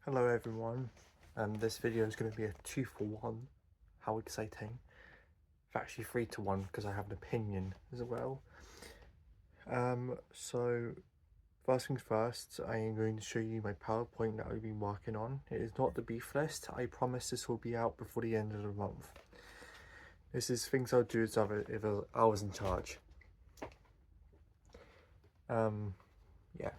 Hello everyone, this video is going to be a 2-for-1. How exciting. Actually 3-to-1 because I have an opinion as well. So first things first, I am going to show you my PowerPoint that I've been working on. It is not the beef list. I promise this will be out before the end of the month. This is things I'll do if I was in charge. Yeah.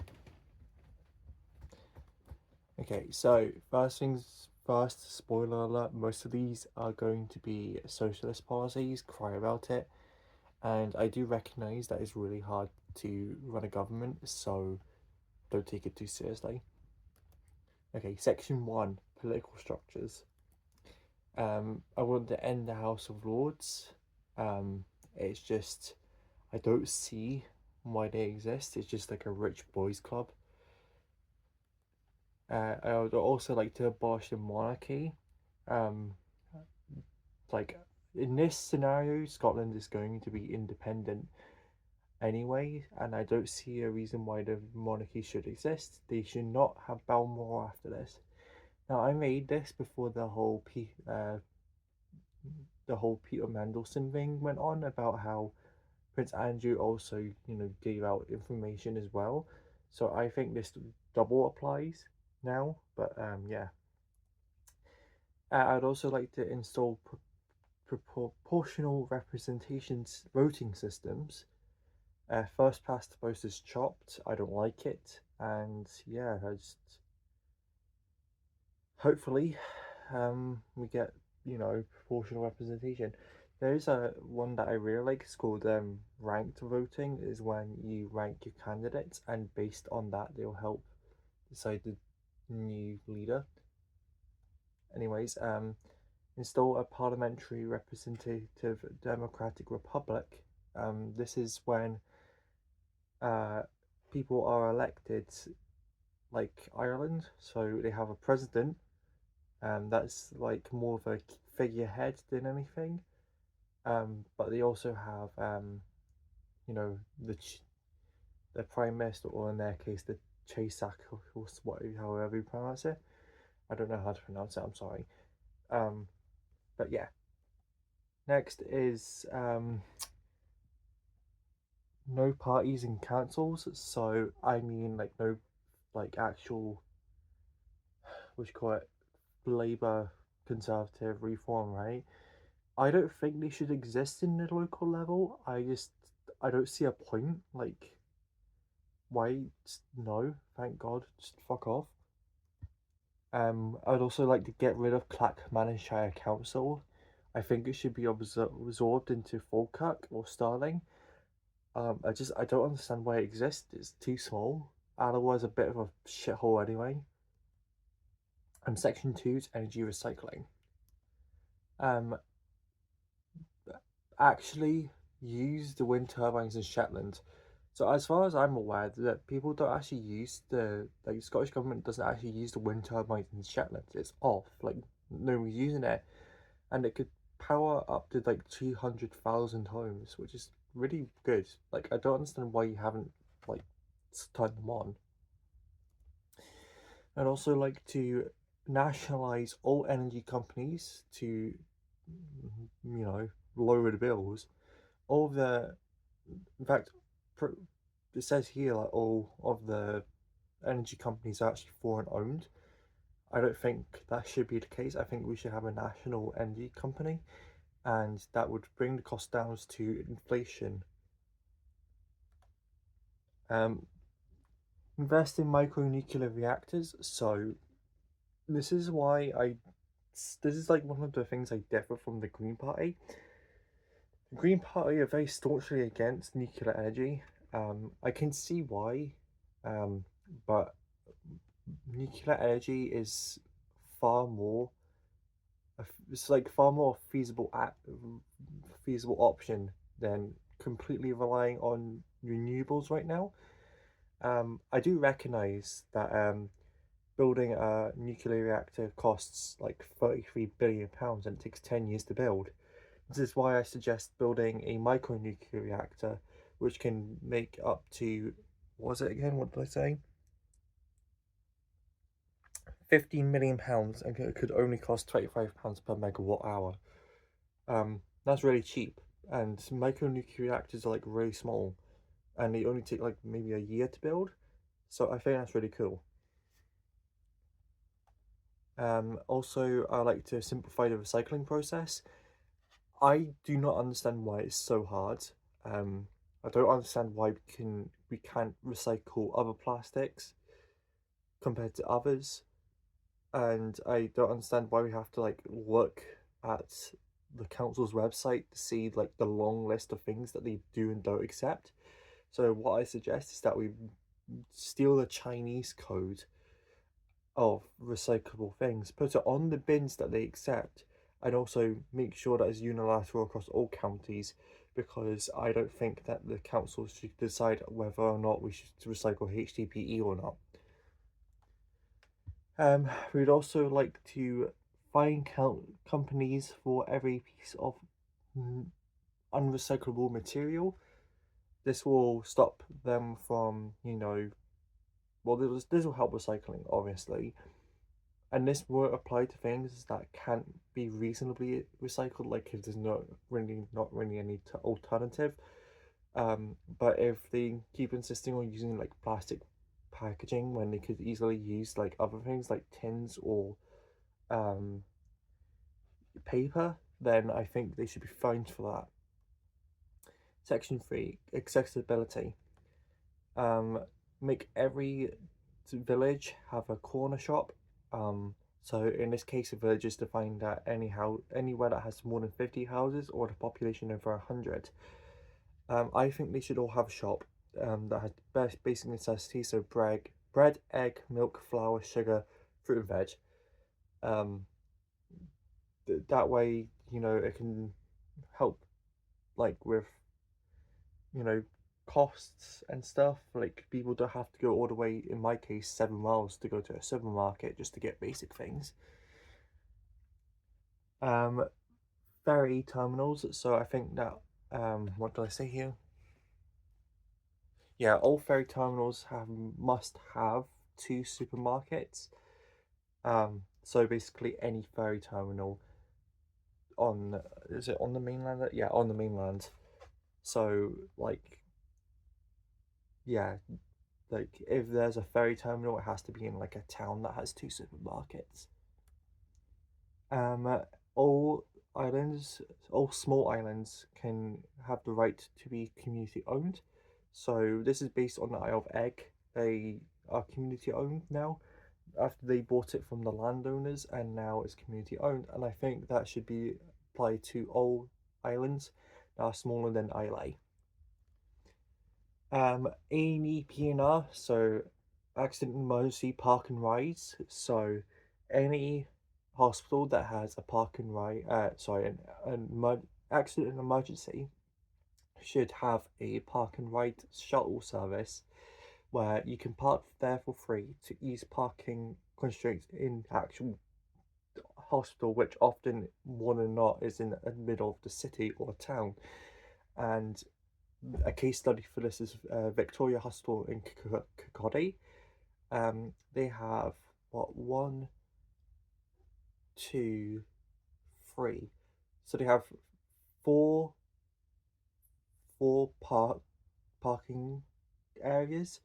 Okay, so first things first, spoiler alert, most of these are going to be socialist policies, cry about it. And I do recognise that it's really hard to run a government, so don't take it too seriously. Okay, section 1, political structures. I want to end the House of Lords. It's just, I don't see why they exist. It's just like a rich boys club. I would also like to abolish the monarchy. Like in this scenario, Scotland is going to be independent anyway, and I don't see a reason why the monarchy should exist. They should not have Balmoral after this. Now, I made this before the whole Peter Mandelson thing went on about how Prince Andrew also, gave out information as well. So I think this double applies now. But yeah, I'd also like to install proportional representations voting systems. First past the post is chopped. I don't like it, and yeah, I just hopefully we get proportional representation. There is a one that I really like. It's called ranked voting. Is when you rank your candidates, and based on that, they'll help decide the new leader. Anyways, install a parliamentary representative democratic republic. This is when people are elected like Ireland, so they have a president, that's like more of a figurehead than anything. But they also have the prime minister, or in their case the Chasak, or however you pronounce it. I don't know how to pronounce it. I'm sorry. But yeah. Next is no parties in councils. So I mean like no actual, what you call it, Labour, Conservative, Reform, right? I don't think they should exist in the local level. I don't see a point. Like, why? No, thank God, just fuck off. I'd also like to get rid of Clackmannanshire Council. I think it should be absorbed into Falkirk or Stirling. I don't understand why it exists. It's too small. Alloa is a bit of a shithole anyway. And section 2 is energy recycling. Actually use the wind turbines in Shetland. So as far as I'm aware, that people don't actually use the Scottish government doesn't actually use the wind turbines in Shetland. It's off. Like nobody's using it, and it could power up to like 200,000 homes, which is really good. Like I don't understand why you haven't like turned them on. I'd also like to nationalize all energy companies to, lower the bills. All of the, in fact, it says here like all of the energy companies are actually foreign owned. I don't think that should be the case. I think we should have a national energy company, and that would bring the cost down to inflation. Invest in micro-nuclear reactors. So this is why this is like one of the things I differ from the Green Party. The Green Party are very staunchly against nuclear energy. I can see why, but nuclear energy is far more. It's like far more feasible option than completely relying on renewables right now. I do recognize that building a nuclear reactor costs like £33 billion and it takes 10 years to build. This is why I suggest building a micro-nuclear reactor, which can make up to, what was it again? What did I say? £15 million, and it could only cost £25 per megawatt hour. That's really cheap, and micro nuclear reactors are like really small, and they only take like maybe a year to build. So I think that's really cool. Also, I like to simplify the recycling process. I do not understand why it's so hard. I don't understand why we can't recycle other plastics compared to others, and I don't understand why we have to like look at the council's website to see like the long list of things that they do and don't accept. So what I suggest is that we steal the Chinese code of recyclable things, put it on the bins that they accept, and also make sure that it's unilateral across all counties, because I don't think that the council should decide whether or not we should recycle HDPE or not. We'd also like to fine count companies for every piece of unrecyclable material. This will stop them from, well, this will help recycling, obviously, and this won't apply to things that can't be reasonably recycled, like if there's not really any alternative. But if they keep insisting on using like plastic packaging when they could easily use like other things like tins or um, paper, then I think they should be fined for that. Section 3, accessibility. Um, Make every village have a corner shop. So in this case, a village is defined at anywhere that has more than 50 houses or the population over 100. I think they should all have a shop that has basic necessities, so bread, egg, milk, flour, sugar, fruit and veg. Um, that way, it can help like with you know costs and stuff. Like people don't have to go all the way, in my case, 7 miles to go to a supermarket just to get basic things. um Ferry terminals, so I think that what did I say here? Yeah, all ferry terminals must have two supermarkets. So basically any ferry terminal on, is it on the mainland? Yeah, on the mainland. So like, yeah, like if there's a ferry terminal, it has to be in like a town that has two supermarkets. Um, all islands, all small islands can have the right to be community owned. So this is based on the Isle of Egg. They are community owned now after they bought it from the landowners, and now it's community owned. And I think that should be applied to all islands that are smaller than Islay. A&E PNR, so accident and emergency park and rides. So any hospital that has a park and ride, accident and emergency should have a park and ride shuttle service where you can park there for free to ease parking constraints in actual hospital, which often more than not is in the middle of the city or town. And a case study for this is Victoria Hospital in Kirkcaldy. They have what, one, two, three. So they have four parking areas,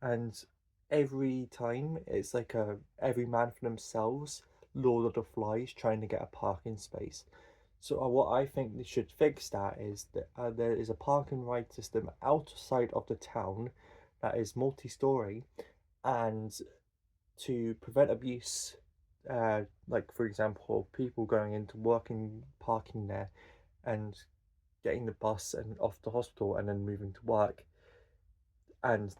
and every time it's like a every man for themselves, Lord of the Flies trying to get a parking space. So what I think they should fix that is that there is a park and ride system outside of the town that is multi-story, and to prevent abuse, like for example, people going into work and parking there and getting the bus and off the hospital and then moving to work, and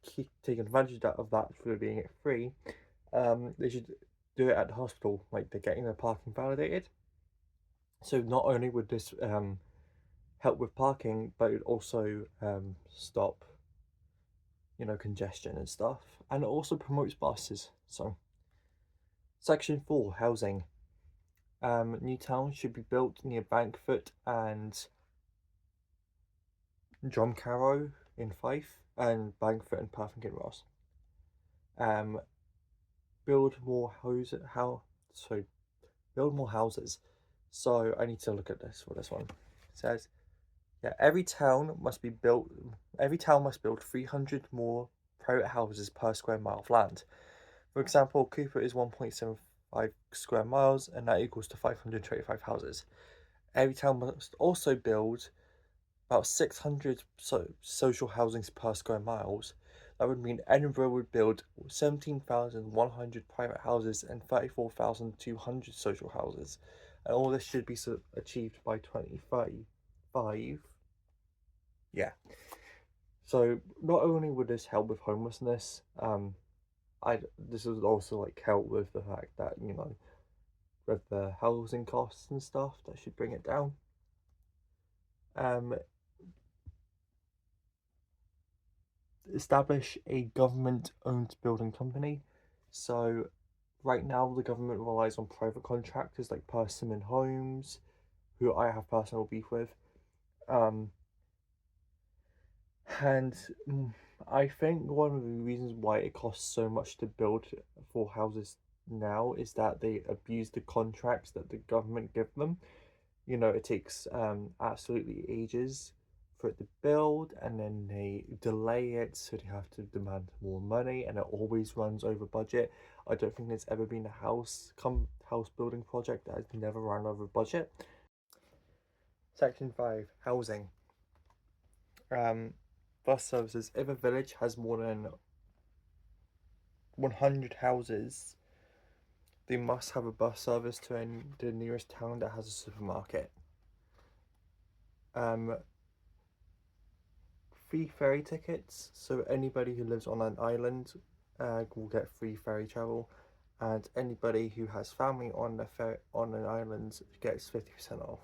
keep taking advantage of that for being it free. They should do it at the hospital, like they're getting their parking validated. So not only would this help with parking, but it also stop congestion and stuff, and it also promotes buses. So section 4, housing. New towns should be built near Bankfoot and Drumcarrow in Fife, and Bankfoot and Perth and Kinross. build more houses. Build more houses. So I need to look at this for this one. It says, yeah, every town must build 300 more private houses per square mile of land. For example, Cooper is 1.75 square miles, and that equals to 525 houses. Every town must also build about 600 social housings per square miles. That would mean Edinburgh would build 17,100 private houses and 34,200 social houses. And all this should be achieved by 2035. Yeah. So not only would this help with homelessness, this would also like help with the fact that, you know, with the housing costs and stuff, that should bring it down. Establish a government-owned building company. So right now the government relies on private contractors like Persimmon Homes, who I have personal beef with. And I think one of the reasons why it costs so much to build for houses now is that they abuse the contracts that the government give them. You know, it takes absolutely ages for it to build, and then they delay it, so they have to demand more money, and it always runs over budget. I don't think there's ever been a house building project that has never run over budget. Section 5, housing. Bus services. If a village has more than 100 houses, they must have a bus service to the nearest town that has a supermarket. Free ferry tickets, so anybody who lives on an island will get free ferry travel, and anybody who has family on an island gets 50% off.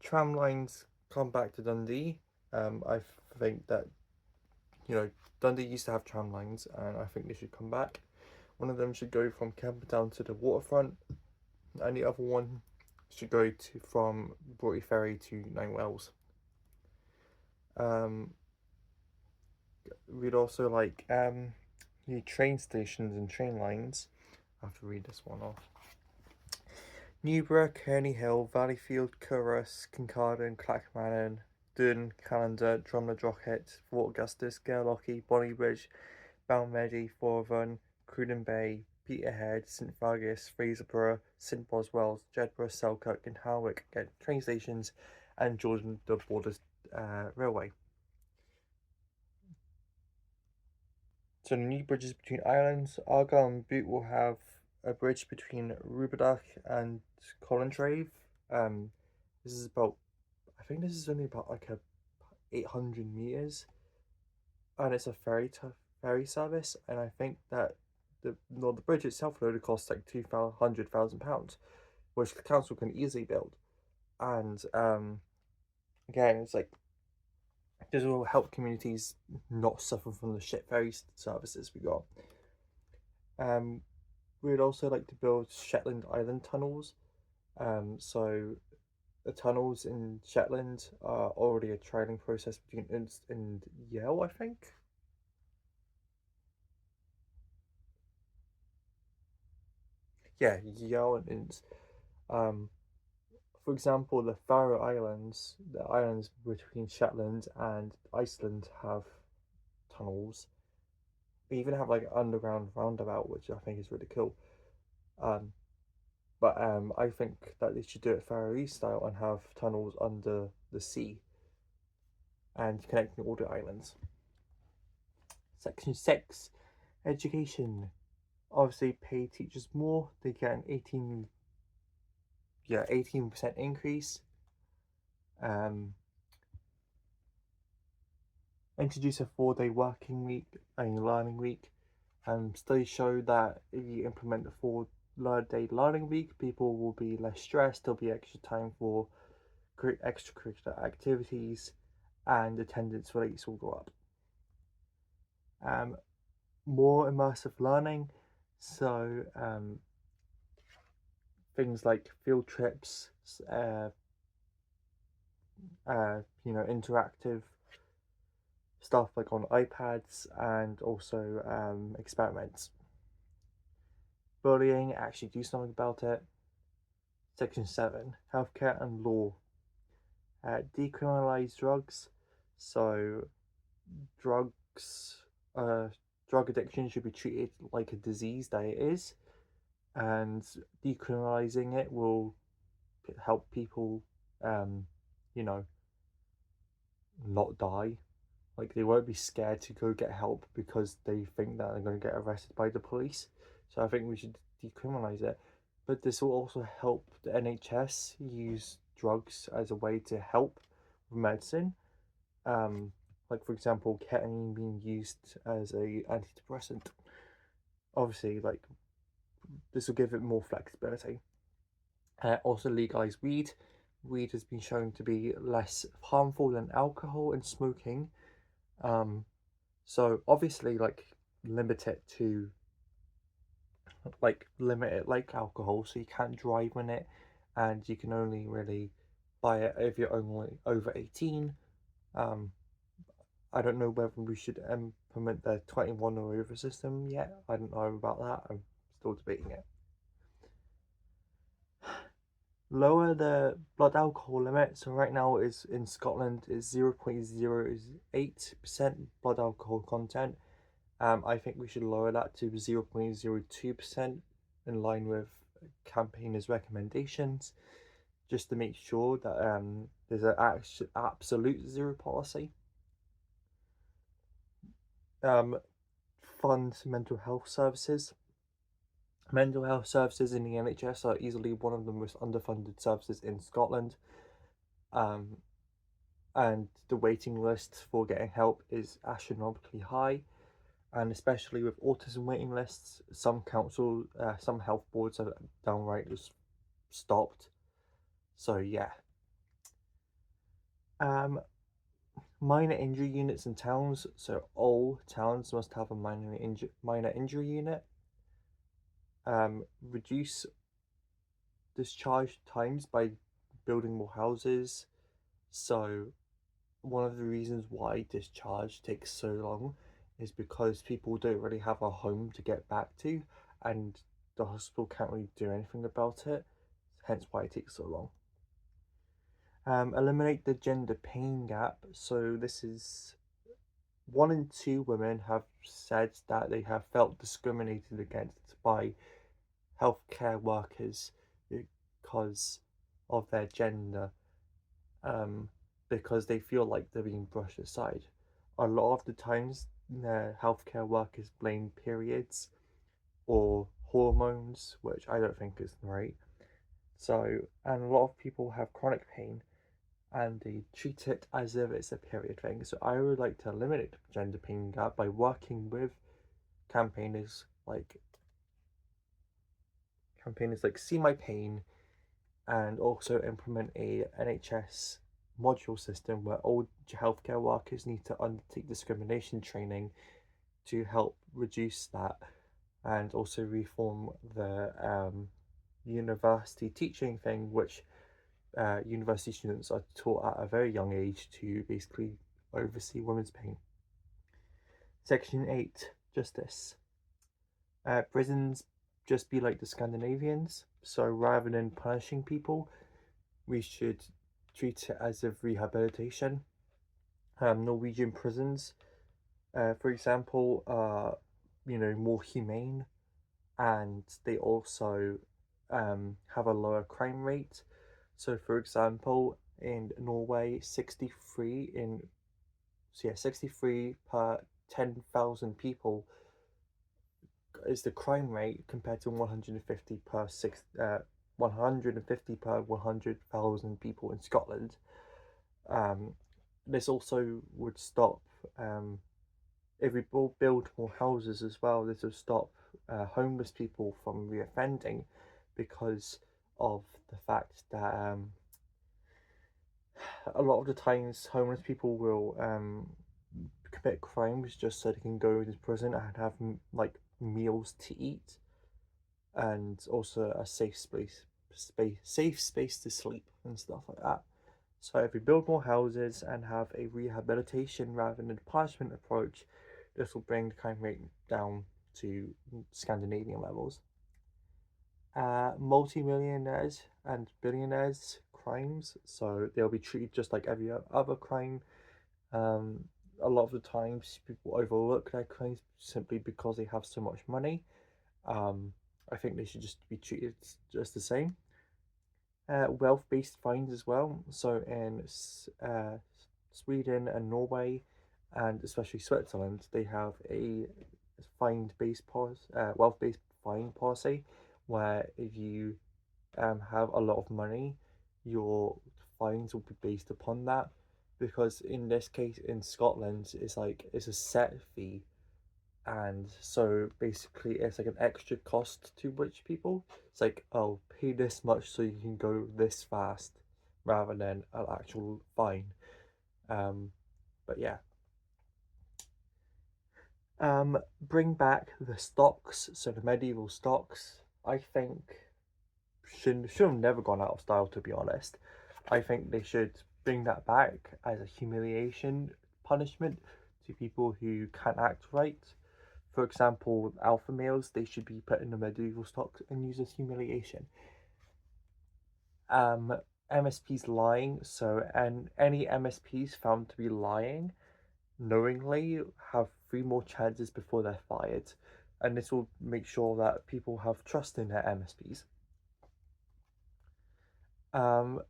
Tram lines come back to Dundee. I think that, you know, Dundee used to have tram lines, and I think they should come back. One of them should go from Camperdown to the waterfront, and the other one should go from Broughty Ferry to Nine Wells. We'd also like new train stations and train lines. I have to read this one off. Newborough, Kearney Hill, Valleyfield, Currus, Kincardine, Clackmannan, Dun, Callender, Drumnadrochit, Fort Augustus, Gairlochie, Bonnybridge, Balmedy, Forvern, Cruden Bay, Peterhead, St Fergus, Fraserburgh, St Boswells, Jedburgh, Selkirk and Harwick get train stations, and Jordan the Borders Railway. So the new bridges between islands. Argyll and Bute will have a bridge between Rubadach and Collintrave. This is about, I think this is only about like 800 meters, and it's a ferry service. And I think that the bridge itself would only cost like £200,000, which the council can easily build. And again, it's like, this will help communities not suffer from the shit ferry services we got. We'd also like to build Shetland Island tunnels. So the tunnels in Shetland are already a trialing process between Ince and Yale, I think. Yeah, Yale and Ince. For example, the Faroe Islands, the islands between Shetland and Iceland, have tunnels. We even have like an underground roundabout, which I think is really cool. But I think that they should do it Faroese style and have tunnels under the sea and connecting all the islands. Section 6, education. Obviously, pay teachers more. They get an 18% increase. Introduce a 4-day working week and learning week. Studies show that if you implement the 4-day learning week, people will be less stressed. There'll be extra time for extracurricular activities, and attendance rates will go up. More immersive learning, so things like field trips, interactive stuff like on iPads and also experiments. Bullying, actually do something about it. Section 7, healthcare and law. Decriminalize drugs. So drugs, uh, drug addiction should be treated like a disease that it is, and decriminalizing it will help people, um, you know, not die. Like they won't be scared to go get help because they think that they're going to get arrested by the police. So I think we should decriminalize it. But this will also help the NHS use drugs as a way to help with medicine. Like for example, ketamine being used as a antidepressant. Obviously, like this will give it more flexibility. Also legalize weed. Weed has been shown to be less harmful than alcohol and smoking. Um, so obviously, like limit it like alcohol, so you can't drive in it, and you can only really buy it if you're only over 18. Um, I don't know whether we should implement the 21 or over system yet. I don't know about that. I'm still debating it. Lower the blood alcohol limit. So right now is in Scotland is 0.08% blood alcohol content. I think we should lower that to 0.02% in line with campaigners' recommendations, just to make sure that there's an absolute zero policy. Fund mental health services. Mental health services in the NHS are easily one of the most underfunded services in Scotland. Um, and the waiting list for getting help is astronomically high. And especially with autism waiting lists, some some health boards have downright just stopped. So yeah. Um, Minor injury units in towns. So all towns must have a minor injury unit. Reduce discharge times by building more houses. So one of the reasons why discharge takes so long is because people don't really have a home to get back to, and the hospital can't really do anything about it, hence why it takes so long. Eliminate the gender pain gap. So this is 1 in 2 women have said that they have felt discriminated against by healthcare workers because of their gender, because they feel like they're being brushed aside. A lot of the times, the healthcare workers blame periods or hormones, which I don't think is right. So, and a lot of people have chronic pain and they treat it as if it's a period thing. So, I would like to eliminate the gender pain gap by working with campaigners like See My Pain, and also implement a NHS module system where all healthcare workers need to undertake discrimination training to help reduce that, and also reform the university teaching thing, which university students are taught at a very young age to basically oversee women's pain. Section 8, justice. Prisons just be like the Scandinavians. So rather than punishing people, we should treat it as a rehabilitation. Norwegian prisons, for example, are more humane, and they also have a lower crime rate. So, for example, in Norway, 63 per 10,000 people is the crime rate compared to 150 per 100,000 people in Scotland. This also would stop, if we build more houses as well. This would stop homeless people from reoffending, because of the fact that a lot of the times homeless people will commit crimes just so they can go into prison and have like meals to eat, and also a safe space to sleep and stuff like that. So if we build more houses and have a rehabilitation rather than a punishment approach, this will bring the crime rate down to Scandinavian levels. Multi-millionaires and billionaires crimes, so they'll be treated just like every other crime. Um, a lot of the times people overlook their crimes simply because they have so much money. Um, I think they should just be treated just the same. Wealth-based fines as well. So in Sweden and Norway, and especially Switzerland, they have a wealth-based fine policy, where if you have a lot of money, your fines will be based upon that. Because in this case, in Scotland, it's a set fee, and so basically it's like an extra cost to rich people. It's like, oh, pay this much so you can go this fast, rather than an actual fine. um but yeah. Bring back the stocks, so the medieval stocks. I think should have never gone out of style, to be honest. I think they should bring that back as a humiliation punishment to people who can't act right. For example, alpha males, they should be put in the medieval stocks and used as humiliation. MSPs lying, and any MSPs found to be lying knowingly have 3 more chances before they're fired, and this will make sure that people have trust in their MSPs. Um,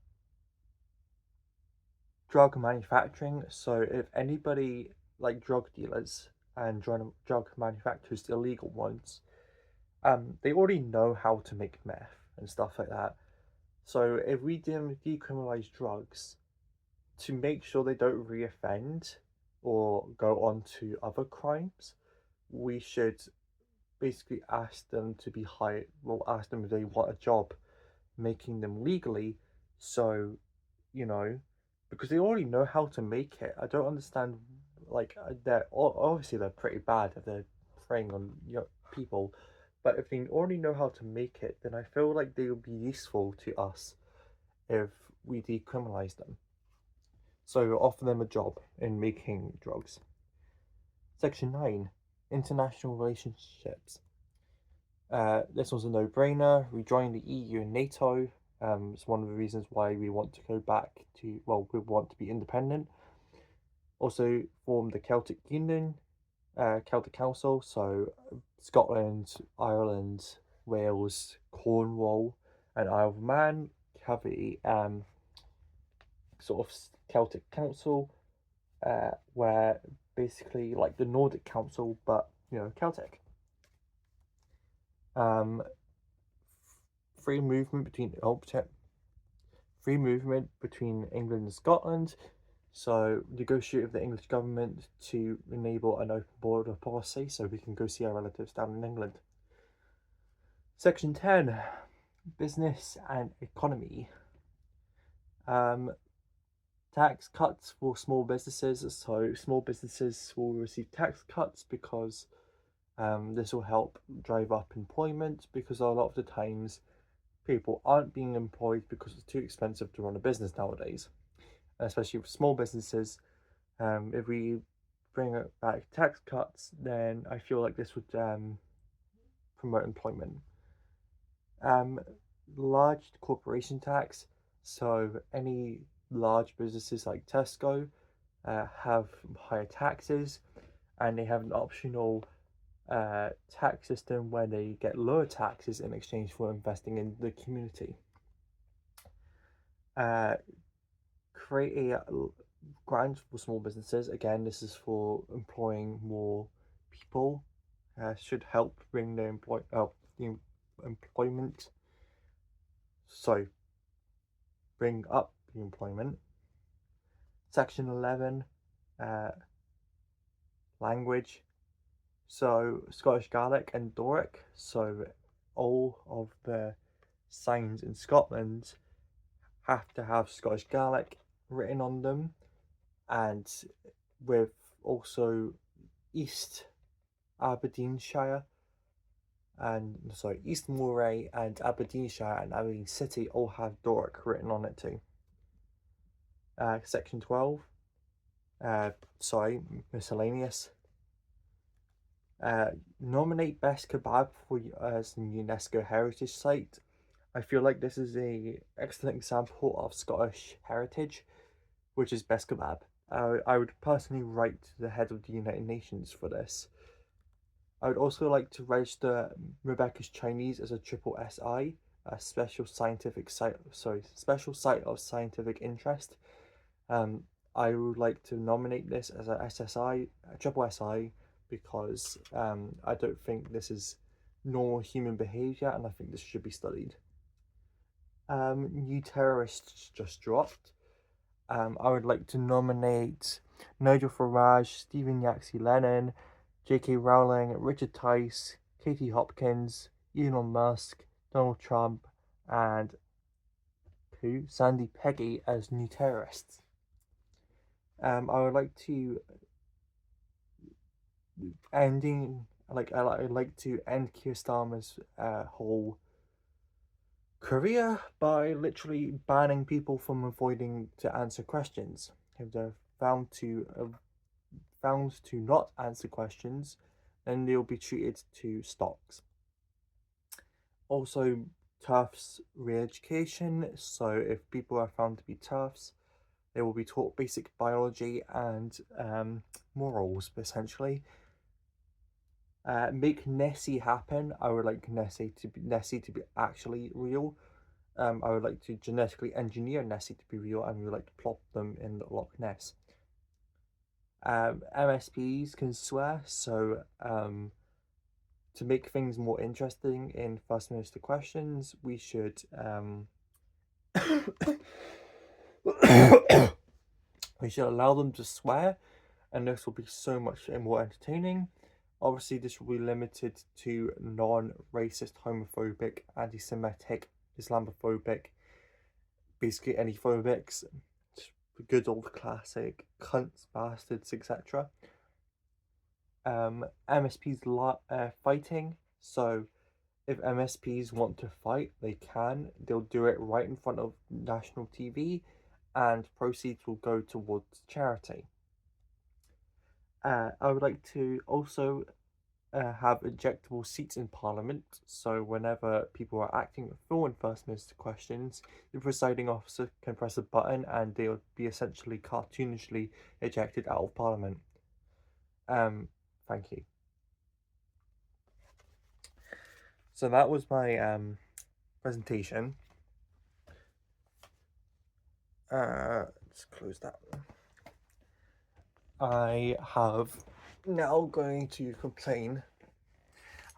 Drug manufacturing. So if anybody, like drug dealers and drug manufacturers, the illegal ones, they already know how to make meth and stuff like that. So if we decriminalize drugs to make sure they don't reoffend or go on to other crimes, we should basically ask them to be hired. Well, ask them if they want a job making them legally. So, you know, because they already know how to make it. I don't understand. Like, they're obviously they're pretty bad if they're preying on people, but if they already know how to make it, then I feel like they would be useful to us if we decriminalize them. So offer them a job in making drugs. Section 9, international relationships. This was a no-brainer. We joined the EU and NATO. It's one of the reasons why we want to go back to, well, we want to be independent. Also formed the Celtic Union, Celtic Council. So Scotland, Ireland, Wales, Cornwall, and Isle of Man have a sort of Celtic Council, where basically like the Nordic Council, but Celtic. Um, free movement between free movement between England and Scotland. So negotiate with the English government to enable an open border policy, so we can go see our relatives down in England. Section 10, business and economy. Tax cuts for small businesses. So small businesses will receive tax cuts because this will help drive up employment, because a lot of the times people aren't being employed because it's too expensive to run a business nowadays, especially with small businesses. If we bring back tax cuts, then I feel like this would promote employment. Large corporation tax. So any large businesses like Tesco have higher taxes, and they have an optional tax system where they get lower taxes in exchange for investing in the community. Create a grant for small businesses. Again, this is for employing more people. Should help bring the employment. So bring up the employment. Section 11, language. So Scottish Gaelic and Doric. So all of the signs in Scotland have to have Scottish Gaelic written on them, and with also East Aberdeenshire East Moray and Aberdeenshire and Aberdeen City all have Doric written on it too. Section 12, sorry, miscellaneous. Nominate best kebab for as a UNESCO heritage site. I feel like this is a excellent example of Scottish heritage, which is best kebab. I would personally write to the head of the United Nations for this. I would also like to register Rebecca's Chinese as a triple SI, a special scientific site. Sorry, special site of scientific interest. Um, I would like to nominate this as a SSI, a triple SI, because I don't think this is normal human behavior, and I think this should be studied. New terrorists just dropped. I would like to nominate Nigel Farage, Stephen Yaxley Lennon, J.K. Rowling, Richard Tice, Katie Hopkins, Elon Musk, Donald Trump, and who? Sandy Peggy as new terrorists. I would like to I'd like to end Keir Starmer's whole career by literally banning people from avoiding to answer questions. If they're found to not answer questions, then they'll be treated to stocks. Also, TERFs re-education. So if people are found to be TERFs, they will be taught basic biology and morals, essentially. Make Nessie happen. I would like Nessie to be actually real. I would like to genetically engineer Nessie to be real, and we would like to plop them in the Loch Ness. MSPs can swear, so to make things more interesting in First Minister questions, we should we should allow them to swear, and this will be so much more entertaining. Obviously, this will be limited to non-racist, homophobic, anti-Semitic, Islamophobic, basically any phobics, good old classic cunts, bastards, etc. MSPs fighting. So if MSPs want to fight, they can. They'll do it right in front of national TV, and proceeds will go towards charity. I would like to also have ejectable seats in Parliament, so whenever people are acting full and First Minister questions, the presiding officer can press a button and they'll be essentially cartoonishly ejected out of Parliament. Thank you. So that was my presentation. Let's close that one. I have now going to complain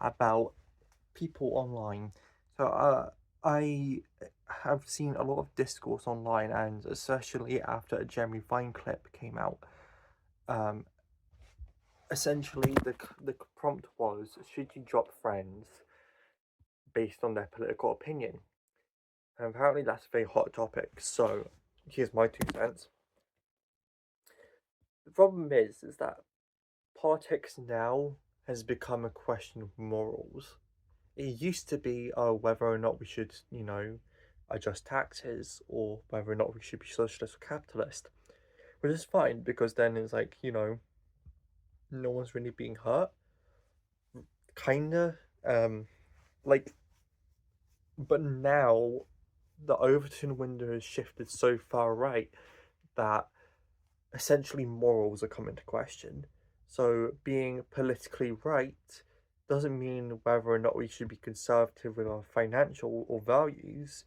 about people online. So I have seen a lot of discourse online, and especially after a Jeremy Vine clip came out. Essentially, the prompt was, should you drop friends based on their political opinion? And apparently that's a very hot topic, so here's my 2 cents. The problem is that politics now has become a question of morals. It used to be whether or not we should, adjust taxes, or whether or not we should be socialist or capitalist, which is fine because then it's like, no one's really being hurt. Kinda. Like, but now the Overton window has shifted so far right that essentially morals are coming to question. So being politically right doesn't mean whether or not we should be conservative with our financial or values,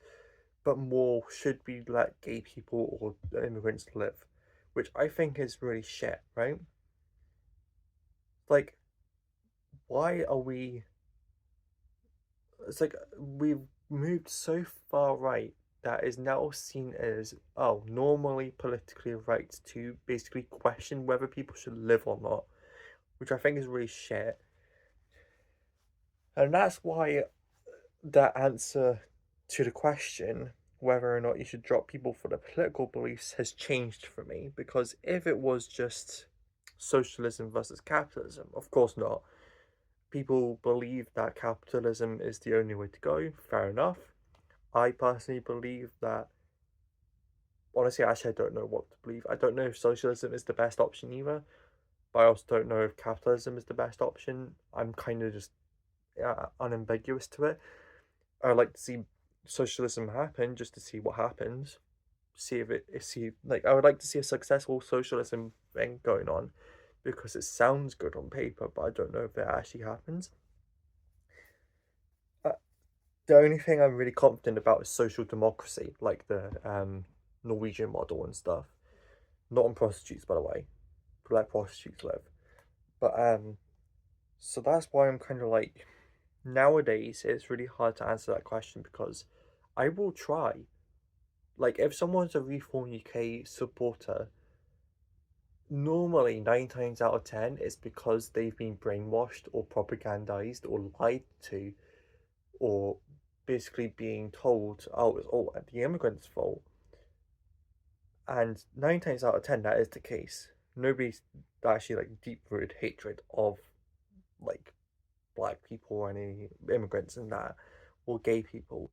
but more should we let gay people or immigrants live, which I think is really shit, right? Like, why are we? It's like we've moved so far right that is now seen as, normally politically right to basically question whether people should live or not, which I think is really shit. And that's why that answer to the question whether or not you should drop people for their political beliefs has changed for me, because if it was just socialism versus capitalism, of course not. People believe that capitalism is the only way to go, fair enough. I personally believe that honestly, actually, I don't know what to believe. I don't know if socialism is the best option either, but I also don't know if capitalism is the best option. I'm kind of just unambiguous to it. I like to see socialism happen just to see what happens. See if it see like I would like to see a successful socialism thing going on because it sounds good on paper, but I don't know if it actually happens. Uh, the only thing I'm really confident about is social democracy, like the Norwegian model and stuff. Not on prostitutes, by the way, but like prostitutes live. But so that's why I'm kind of like nowadays it's really hard to answer that question because I will try. Like if someone's a Reform UK supporter, normally 9 times out of 10 it's because they've been brainwashed or propagandized or lied to or basically being told, oh, it's all the immigrants' fault. And 9 times out of 10 that is the case. Nobody's actually like deep rooted hatred of like black people or any immigrants and that or gay people.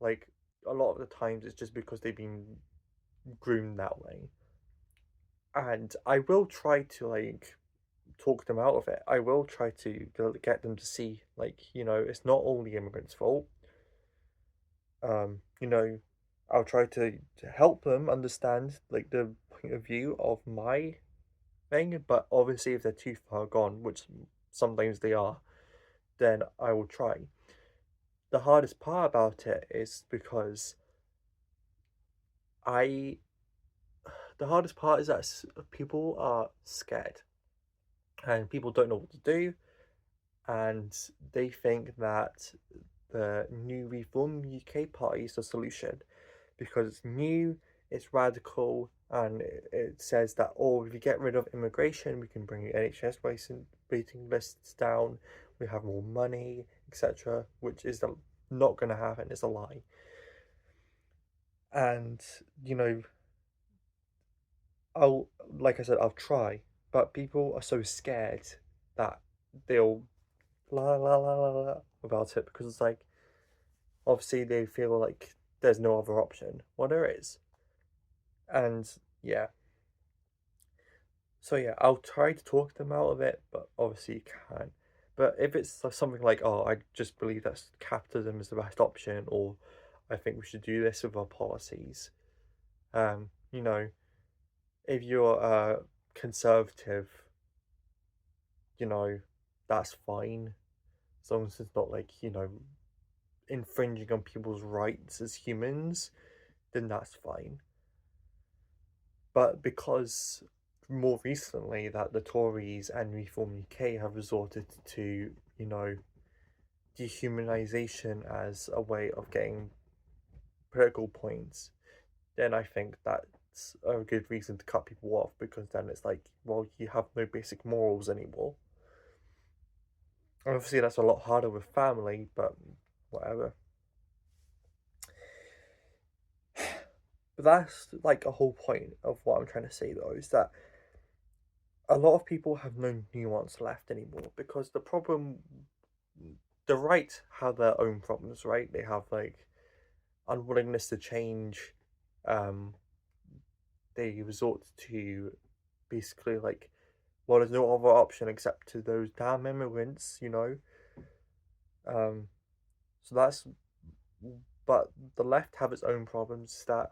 Like a lot of the times it's just because they've been groomed that way. And I will try to like talk them out of it. I will try to get them to see, like, it's not all the immigrants' fault. You know, I'll try to help them understand, like, the point of view of my thing, but obviously, if they're too far gone, which sometimes they are, then I will try. The hardest part about it is because I, the hardest part is that people are scared and people don't know what to do, and they think that the new Reform UK party is the solution because it's new, it's radical, and it says that, oh, if you get rid of immigration, we can bring NHS waiting lists down, we have more money, etc., which is not going to happen, it's a lie. And, you know, I'll, like I said, I'll try, but people are so scared that they'll la la la la la about it because it's like, obviously they feel like there's no other option. Well, there is. And yeah, so yeah, I'll try to talk them out of it, but obviously you can't. But if it's something like, oh, I just believe that capitalism is the best option, or I think we should do this with our policies, um, you know, if you're a conservative, you know, that's fine, as long as it's not like, infringing on people's rights as humans, then that's fine. But because more recently that the Tories and Reform UK have resorted to, dehumanization as a way of getting political points, then I think that's a good reason to cut people off because then it's like, well, you have no basic morals anymore. Obviously, that's a lot harder with family, but whatever. But that's like a whole point of what I'm trying to say, though, is that a lot of people have no nuance left anymore because the right have their own problems, right? They have like unwillingness to change. Um, they resort to basically like, well, there's no other option except to those damn immigrants. Um, so that's, but the left have its own problems that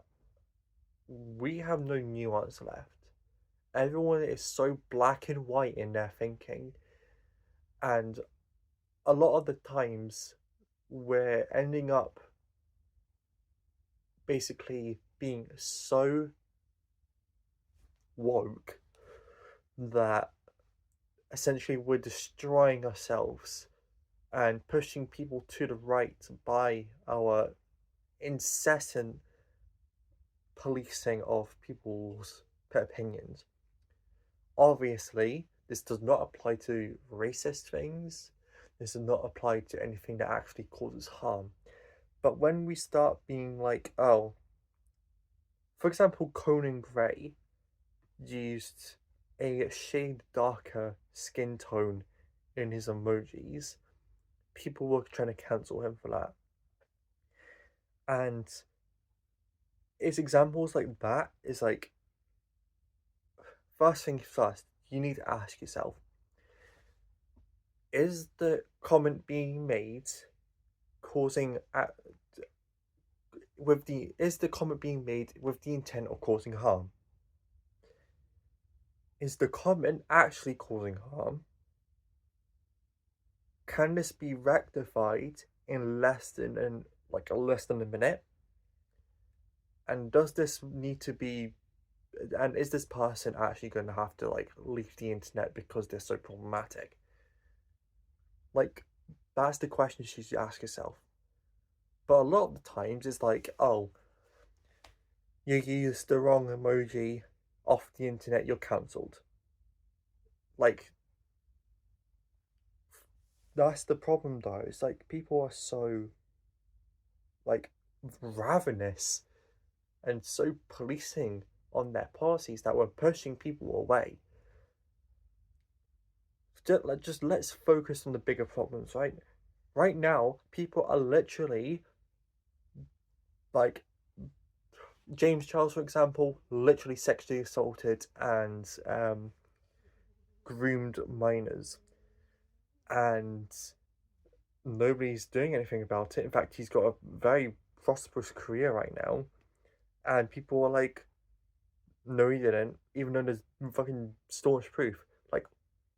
we have no nuance left. Everyone is so black and white in their thinking, and a lot of the times we're ending up basically being so woke that essentially we're destroying ourselves and pushing people to the right by our incessant policing of people's opinions. Obviously, this does not apply to racist things. This does not apply to anything that actually causes harm. But when we start being like, oh, for example, Conan Gray used a shade darker skin tone in his emojis, people were trying to cancel him for that. And it's examples like that is like, first thing first, you need to ask yourself, is the comment being made causing is the comment being made with the intent of causing harm? Is the comment actually causing harm? Can this be rectified in less than a minute? And does this need to be and is this person actually going to have to like leave the internet because they're so problematic? Like, that's the question you should ask yourself. But a lot of the times it's like, oh, you used the wrong emoji off the internet, you're cancelled. Like, that's the problem though. It's like people are so like ravenous and so policing on their policies that we're pushing people away. Just let's focus on the bigger problems, right? Right now, people are literally like James Charles, for example, literally sexually assaulted and groomed minors, and nobody's doing anything about it. In fact, he's got a very prosperous career right now, and people are like, "No, he didn't," even though there's fucking staunch proof. Like,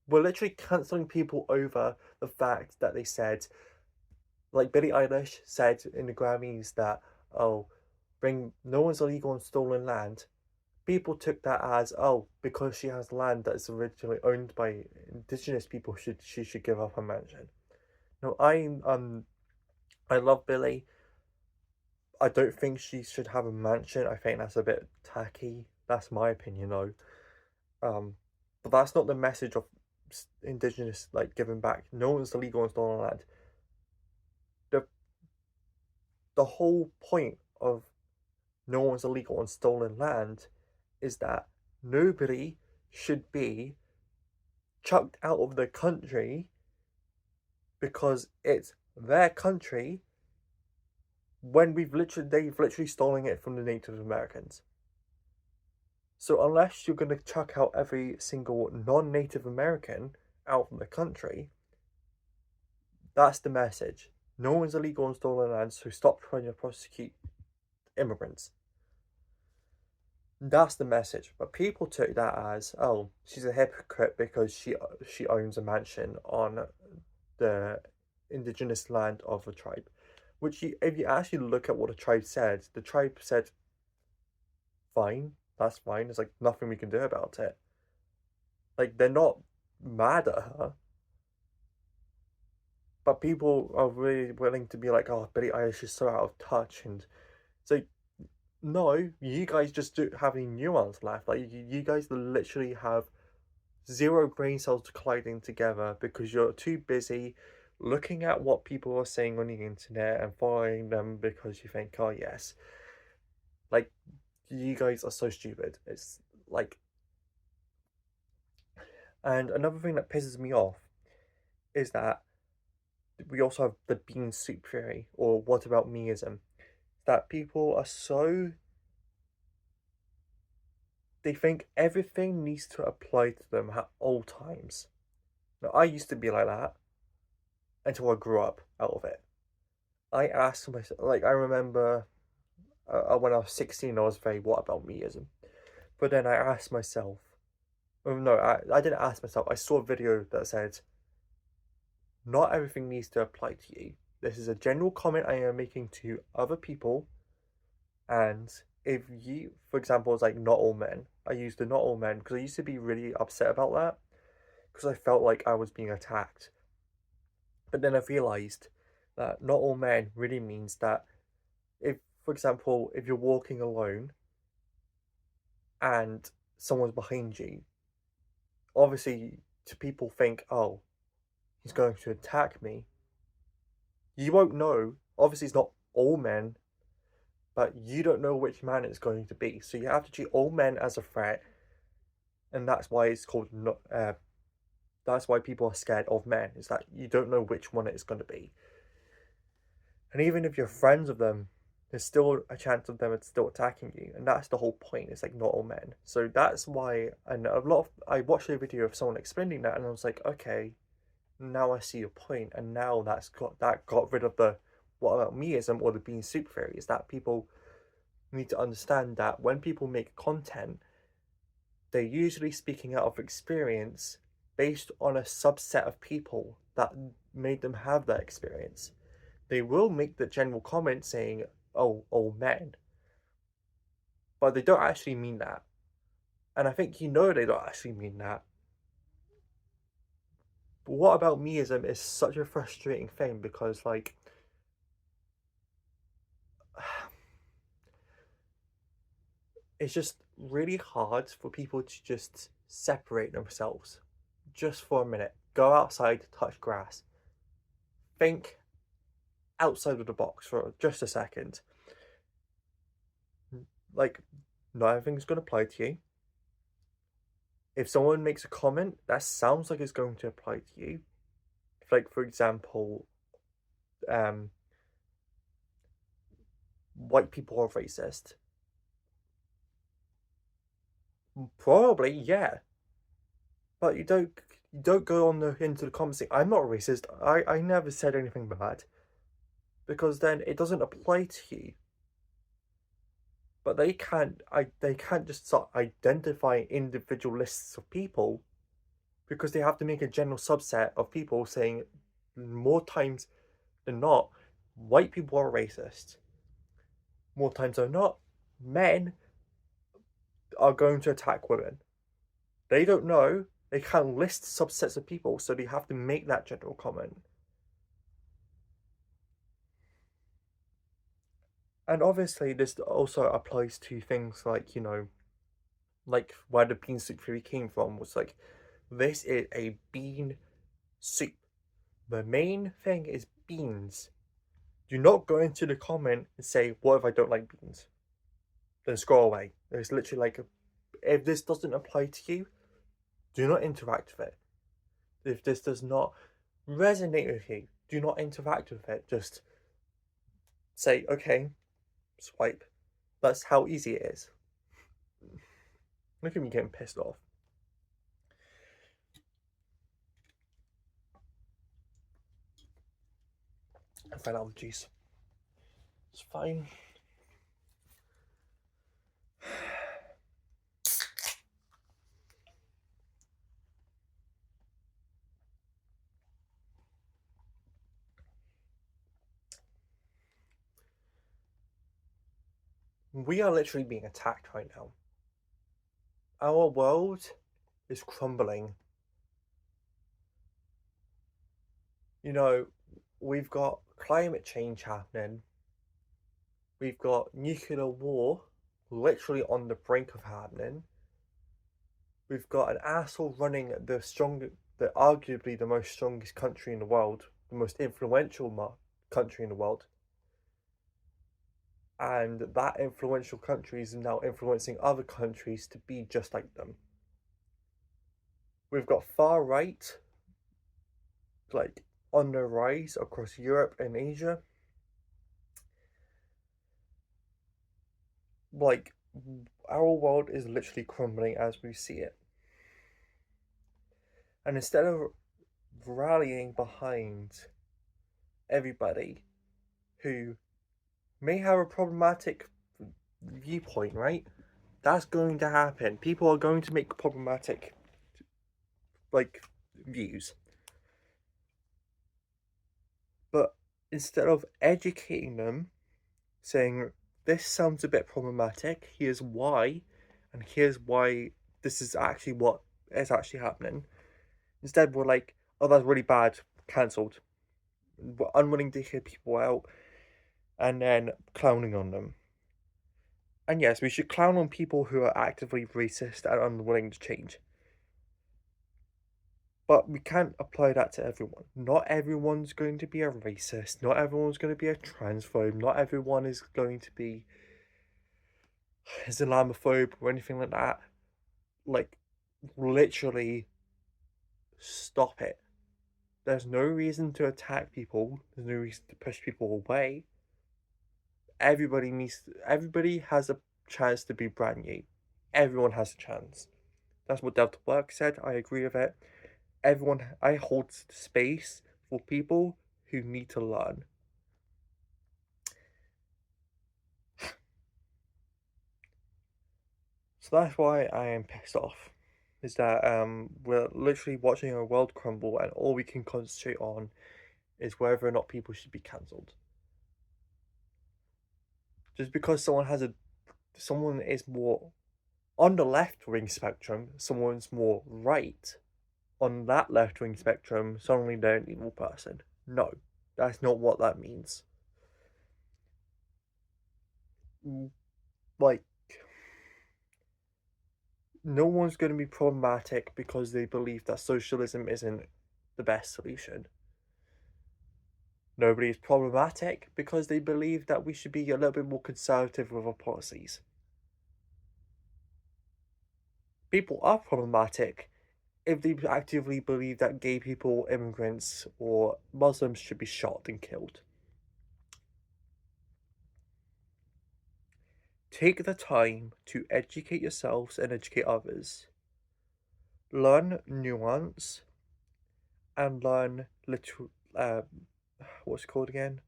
we're literally canceling people over the fact that they said, like Billie Eilish said in the Grammys that, oh, bring no one's illegal on stolen land. People took that as, oh, because she has land that is originally owned by indigenous people, she should give up her mansion. No, I love Billie. I don't think she should have a mansion. I think that's a bit tacky. That's my opinion, though. But that's not the message of indigenous like giving back. No one's illegal on stolen land. The the whole point of no one's illegal on stolen land is that nobody should be chucked out of the country because it's their country when they've literally stolen it from the Native Americans. So unless you're going to chuck out every single non-Native American out from the country, that's the message. No one's illegal on stolen land, so stop trying to prosecute immigrants. That's the message. But people took that as, oh, she's a hypocrite because she owns a mansion on the indigenous land of a tribe. Which, if you actually look at what the tribe said, fine, that's fine. There's like nothing we can do about it. Like, they're not mad at her, but people are really willing to be like, oh, Billie Eilish is so out of touch, and it's like, no, you guys just don't have any nuance left. Like, you guys literally have zero brain cells colliding together because you're too busy looking at what people are saying on the internet and following them because you think, oh, yes, like, you guys are so stupid. It's like, and another thing that pisses me off is that we also have the bean soup theory, or what about meism, that people are so they think everything needs to apply to them at all times. Now, I used to be like that until I grew up out of it. I asked myself, like, I remember when I was 16, I was very, what about meism? But then I asked myself, oh no, I didn't ask myself, I saw a video that said, not everything needs to apply to you. This is a general comment I am making to other people, and if you, for example, it's like not all men. I used the not all men because I used to be really upset about that because I felt like I was being attacked. But then I realized that not all men really means that if, for example, if you're walking alone and someone's behind you, obviously, to people think, oh, he's going to attack me. You won't know. Obviously, it's not all men, but you don't know which man it's going to be. So you have to treat all men as a threat, and that's why it's called not. That's why people are scared of men. Is that you don't know which one it's going to be, and even if you're friends with them, there's still a chance of them still attacking you, and that's the whole point. It's like not all men. So that's why, and I watched a video of someone explaining that, and I was like, okay, now I see your point, and now that got rid of the what about meism or the being soup theory. Is that people need to understand that when people make content, they're usually speaking out of experience based on a subset of people that made them have that experience. They will make the general comment saying, oh, all men, but they don't actually mean that. And I think they don't actually mean that. But what about meism is such a frustrating thing because, like, it's just really hard for people to just separate themselves just for a minute. Go outside, touch grass. Think outside of the box for just a second. Like, not everything's going to apply to you. If someone makes a comment that sounds like it's going to apply to you, like, for example, white people are racist. Probably, yeah. But you don't go into the comments saying, I'm not racist. I never said anything bad. Because then it doesn't apply to you. But they can't just start identifying individual lists of people because they have to make a general subset of people saying more times than not, white people are racist. More times than not, men are going to attack women. They don't know. They can't list subsets of people, so they have to make that general comment. And obviously, this also applies to things like, like where the bean soup theory came from was like, this is a bean soup. The main thing is beans. Do not go into the comment and say, what if I don't like beans? Then scroll away. It's literally like, if this doesn't apply to you, do not interact with it. If this does not resonate with you, do not interact with it. Just say, okay, swipe. That's how easy it is. Look at me getting pissed off. I found allergies. It's fine. We are literally being attacked right now. Our world is crumbling. We've got climate change happening. We've got nuclear war literally on the brink of happening. We've got an asshole running arguably the most strongest country in the world, the most influential country in the world. And that influential country is now influencing other countries to be just like them. We've got far right, like, on the rise across Europe and Asia. Like, our world is literally crumbling as we see it. And instead of rallying behind everybody who may have a problematic viewpoint, right? That's going to happen. People are going to make problematic, like, views. But instead of educating them, saying, this sounds a bit problematic, here's why, and here's why this is actually what is actually happening. Instead, we're like, oh, that's really bad, cancelled. We're unwilling to hear people out, and then clowning on them. And yes, we should clown on people who are actively racist and unwilling to change. But we can't apply that to everyone. Not everyone's going to be a racist. Not everyone's going to be a transphobe. Not everyone is going to be Islamophobe or anything like that. Like, literally, stop it. There's no reason to attack people. There's no reason to push people away. Everybody has a chance to be brand new. Everyone has a chance. That's what Delta Work said. I agree with it. I hold space for people who need to learn. So that's why I am pissed off. Is that we're literally watching our world crumble, and all we can concentrate on is whether or not people should be cancelled. Just because someone is more on the left wing spectrum, someone's more right on that left wing spectrum, suddenly they're an evil person. No, that's not what that means. Like, no one's going to be problematic because they believe that socialism isn't the best solution. Nobody is problematic because they believe that we should be a little bit more conservative with our policies. People are problematic if they actively believe that gay people, immigrants, or Muslims should be shot and killed. Take the time to educate yourselves and educate others. Learn nuance and learn what's it called again?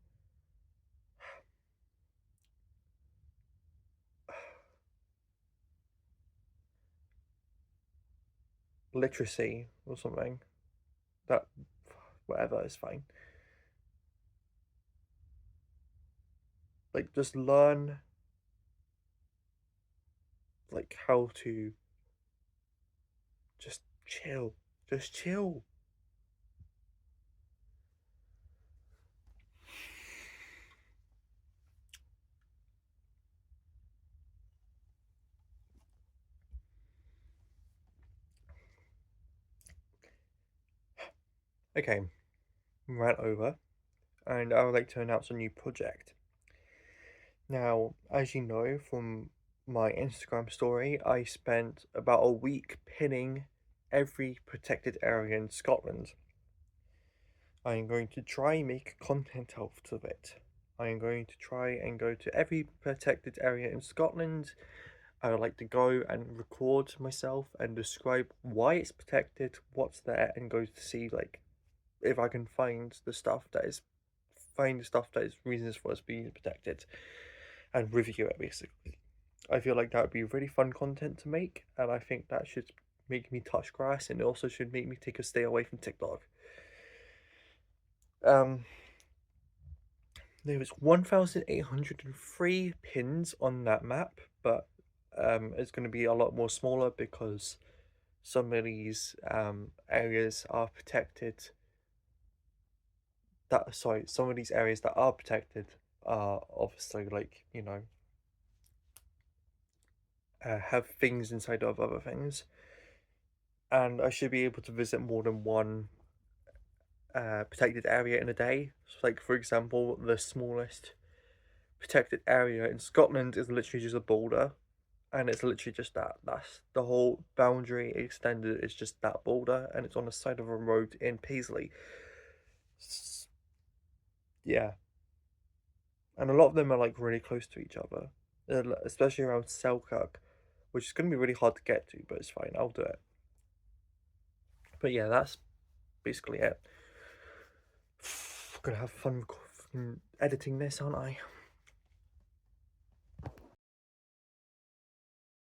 Literacy or something. That whatever is fine. Like just learn like how to just chill. Just chill. Okay, rant over, and I would like to announce a new project. Now, as you know from my Instagram story, I spent about a week pinning every protected area in Scotland. I am going to try and make content out of it. I am going to try and go to every protected area in Scotland. I would like to go and record myself and describe why it's protected, what's there, and go to see like if I can find the stuff that is reasons for us being protected and review it basically. I feel like that would be really fun content to make, and I think that should make me touch grass, and it also should make me take a stay away from TikTok. Um, there was 1,803 pins on that map, but it's going to be a lot more smaller because some of these areas are protected. Some of these areas that are protected are obviously like have things inside of other things, and I should be able to visit more than one protected area in a day. So, like for example, the smallest protected area in Scotland is literally just a boulder, and it's literally just that. That's the whole boundary extended. It's just that boulder, and it's on the side of a road in Paisley. Yeah, and a lot of them are like really close to each other, especially around Selkirk, which is going to be really hard to get to, but it's fine. I'll do it. But yeah, that's basically it. I'm gonna have fun editing this, aren't I?